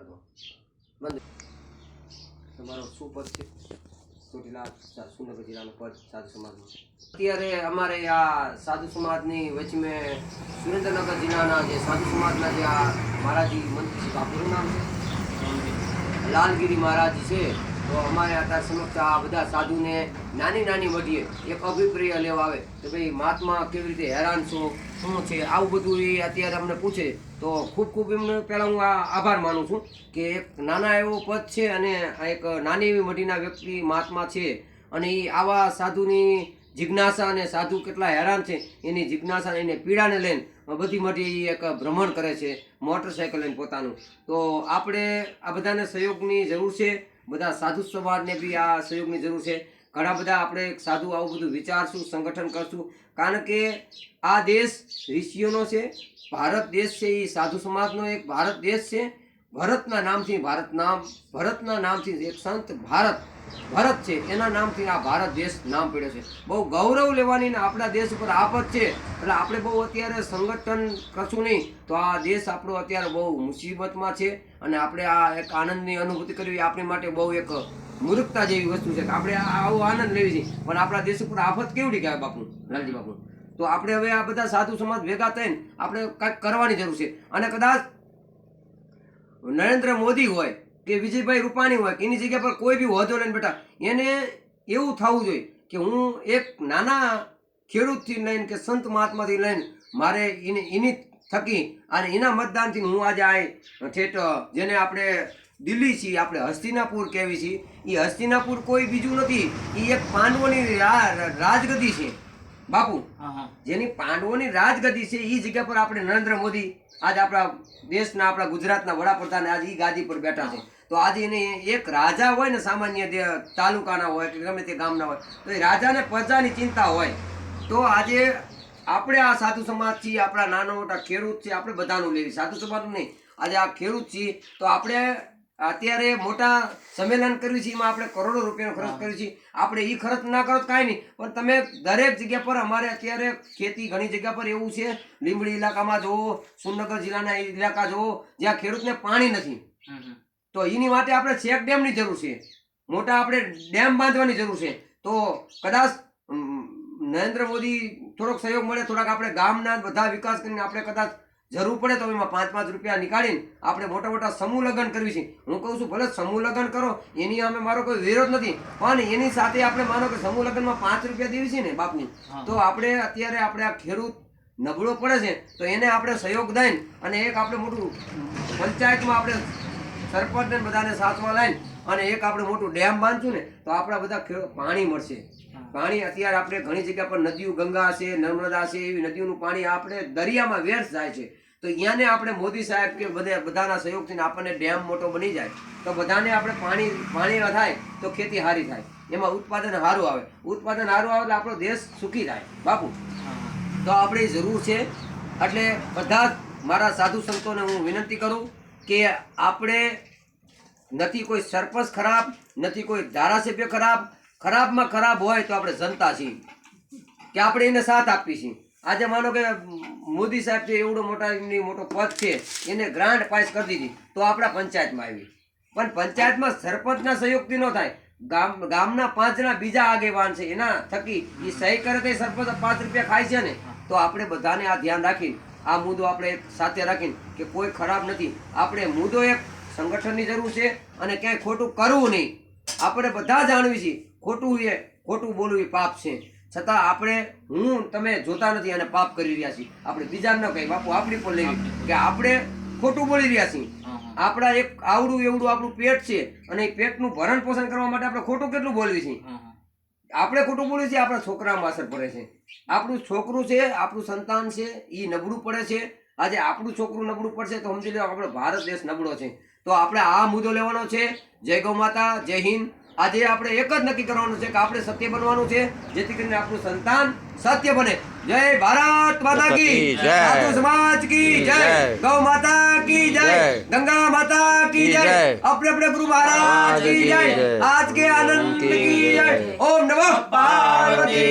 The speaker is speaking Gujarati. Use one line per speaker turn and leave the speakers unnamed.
દો બંધ તમારો શું પદ છે ચોટીલા સુરનગર જિલ્લાનો પદ સાધુ સમાજનું અત્યારે અમારે આ સાધુ સમાજની વચમે સુરેન્દ્રનગર જિલ્લાના જે સાધુ સમાજના જે આ મહારાજી મંત્રી છે બાપુનું નામ છે લાલગીરી મહારાજી છે તો અમારે અત્યારે સમક્ષ આ બધા સાધુને નાની નાની મઢીએ એક અભિપ્રાય લેવા આવે કે ભાઈ મહાત્મા કેવી રીતે હેરાન છો શું છે આવું બધું એ અત્યારે અમને પૂછે તો ખૂબ ખૂબ એમને પહેલાં હું આભાર માનું છું કે એક નાના એવો પદ છે અને એક નાની એવી મઢીના વ્યક્તિ મહાત્મા છે અને એ આવા સાધુની જિજ્ઞાસા અને સાધુ કેટલા હેરાન છે એની જિજ્ઞાસા એને પીડાને લઈને બધી મઢી એક ભ્રમણ કરે છે મોટરસાઇકલ લઈને પોતાનું તો આપણે આ બધાને સહયોગની જરૂર છે બધા સાધુ સમાજને બી આ સહયોગની જરૂર છે ઘણા બધા આપણે સાધુ આવું બધું વિચારશું સંગઠન કરશું કારણ કે આ દેશ ઋષિઓનો છે ભારત દેશ છે એ સાધુ સમાજનો એક ભારત દેશ છે ભરતના નામથી એક સંત ભરત છે એના નામથી આ ભારત દેશ નામ પડ્યો છે બહુ ગૌરવ લેવાની ને આપણા દેશ ઉપર આફત છે એટલે આપણે બહુ અત્યારે સંગઠન કરશું નહીં તો આ દેશ આપણો અત્યારે બહુ મુસીબતમાં છે અને આપણે આ એક આનંદની અનુભૂતિ કરવી આપણી માટે બહુ એક મૂર્ખતા જેવી વસ્તુ છે કે આપણે આવો આનંદ લેવી છે પણ આપણા દેશ ઉપર આફત કેવડી કહેવાય બાપુ લાલજી બાપુ તો આપણે હવે આ બધા સાધુ સમાજ ભેગા થઈને આપણે કાંઈક કરવાની જરૂર છે અને કદાચ નરેન્દ્ર મોદી હોય કે વિજયભાઈ રૂપાણી હોય કે એની જગ્યા પર કોઈ બી હોદ્દો લઈને બેઠા એને એવું થવું જોઈએ કે હું એક નાના ખેડૂતથી લઈને કે સંત મહાત્માથી લઈને મારે એની થકી અને એના મતદાનથી હું આજે આ ઠેઠ જેને આપણે દિલ્હી છીએ આપણે હસ્તિનાપુર કહેવી છીએ એ હસ્તિનાપુર કોઈ બીજું નથી એ એક પાંડવોની રાજગદી છે બાપુ જેની પાંડવોની રાજગદી છે એ જગ્યા પર આપણે નરેન્દ્ર મોદી આજ આપણા દેશના આપણા ગુજરાતના વડાપ્રધાન આજે એ ગાદી પર બેઠા છે તો આજે એને એક રાજા હોય ને સામાન્ય તાલુકાના હોય કે ગમે તે ગામના હોય તો એ રાજાને પ્રજાની ચિંતા હોય તો આજે આપણે આ સાધુ સમાજ છીએ આપણા નાના મોટા ખેડૂત છે આપણે બધાનું લેવી સાધુ સમાજનું નહીં આજે આ ખેડૂત છીએ તો આપણે અત્યારે મોટા સંમેલન કર્યું છે એમાં આપણે કરોડો રૂપિયાનો ખર્ચ કર્યું છે આપણે એ ખર્ચ ના કરો કાંઈ નહીં પણ તમે દરેક જગ્યા પર અમારે અત્યારે ખેતી ઘણી જગ્યા પર એવું છે લીંબડી ઇલાકામાં જુઓ સુરનગર જિલ્લાના ઇલાકા જુઓ જ્યાં ખેડૂતને પાણી નથી તો એની માટે આપણે ચેક ડેમની જરૂર છે મોટા આપણે ડેમ બાંધવાની જરૂર છે તો કદાચ નરેન્દ્ર મોદી થોડોક સહયોગ મળે થોડાક આપણે ગામના બધા વિકાસ કરીને આપણે કદાચ જરૂર પડે તો એમાં 5-5 રૂપિયા નીકાળીને આપણે મોટા મોટા સમૂહ લગ્ન કરવી છે હું કહું છું ભલે સમૂહ લગ્ન કરો એની અમે મારો કોઈ વિરોધ નથી પણ એની સાથે આપણે માનો કે સમૂહ લગ્નમાં 5 રૂપિયા દેવી છે ને બાપુ તો આપણે અત્યારે આપણે આ ખેડૂત નબળો પડે છે તો એને આપણે સહયોગ દઈને અને એક આપણે મોટું પંચાયતમાં આપણે સરપંચને બધાને સાચવા લઈને અને એક આપણે મોટું ડેમ બાંધશું ને તો આપણા બધા પાણી મળશે પાણી અત્યારે આપણે ઘણી જગ્યા પર નદીઓ ગંગા છે નર્મદા છે એવી નદીઓનું પાણી આપણે દરિયામાં વ્યર્થ જાય છે તો અહીંયાને આપણે મોદી સાહેબ કે બધાના સહયોગથી આપણને ડેમ મોટો બની જાય તો બધાને આપણે પાણી થાય તો ખેતી સારી થાય એમાં ઉત્પાદન સારું આવે એટલે આપણો દેશ સુખી થાય બાપુ તો આપણે જરૂર છે એટલે બધા મારા સાધુ સંતોને હું વિનંતી કરું કે આપણે નથી કોઈ સરપંચ ખરાબ નથી કોઈ ધારાસભ્ય ખરાબમાં ખરાબ હોય તો આપણે જનતા છીએ કે આપણે એને સાથ આપીએ છીએ આજે માનો કે મોદી સાહેબ છે એવડો મોટો પદ છે એને ગ્રાન્ટ પાસ કરી દીધી તો આપણા પંચાયતમાં આવી પણ પંચાયતમાં સરપંચના સહયોગથી ન થાય ગામના 5 જણા બીજા આગેવાન છે એના થકી એ સહી કરે તો સરપંચ 5 રૂપિયા ખાય છે ને તો આપણે બધાને આ ધ્યાન રાખીને આ મુદ્દો આપણે સાથે રાખીને કે કોઈ ખરાબ નથી આપણે મુદ્દો એક સંગઠનની જરૂર છે અને ક્યાંય ખોટું કરવું નહીં આપણે બધા જાણવી છીએ ખોટું બોલવું એ પાપ છે છતાં આપણે તમે જોતા નથી અને પાપ કરી રહ્યા છીએ આપણે બીજા ન કહીએ બાપુ આપણી પણ લેવી કે આપણે ખોટું બોલી રહ્યા છીએ આપણા એક આવડું એવડું આપણું પેટ છે અને એ પેટનું ભરણ પોષણ કરવા માટે આપણે ખોટું કેટલું બોલવી છીએ આપણે ખોટું બોલીએ છીએ આપણા છોકરામાં અસર પડે છે આપણું છોકરું છે આપણું સંતાન છે એ નબળું પડે છે આજે આપણું છોકરું નબળું પડશે તો સમજી લો આપણો ભારત દેશ નબળો છે તો આપણે આ મુદ્દો લેવાનો છે જય ગૌ માતા જય હિન્દ આજે આપણે એક જ નક્કી કરવાનું છે કે આપણે સત્ય બનવાનું છે જેથી કરીને આપણું સંતાન સત્ય બને જય ભારત માતા કી જય સાધુ સમાજ કી જય ગૌ માતા કી જય ગંगा माता की जय अपने अपने गुरु महाराज की जय आज के आनंद की जय ओम नमः पार्वती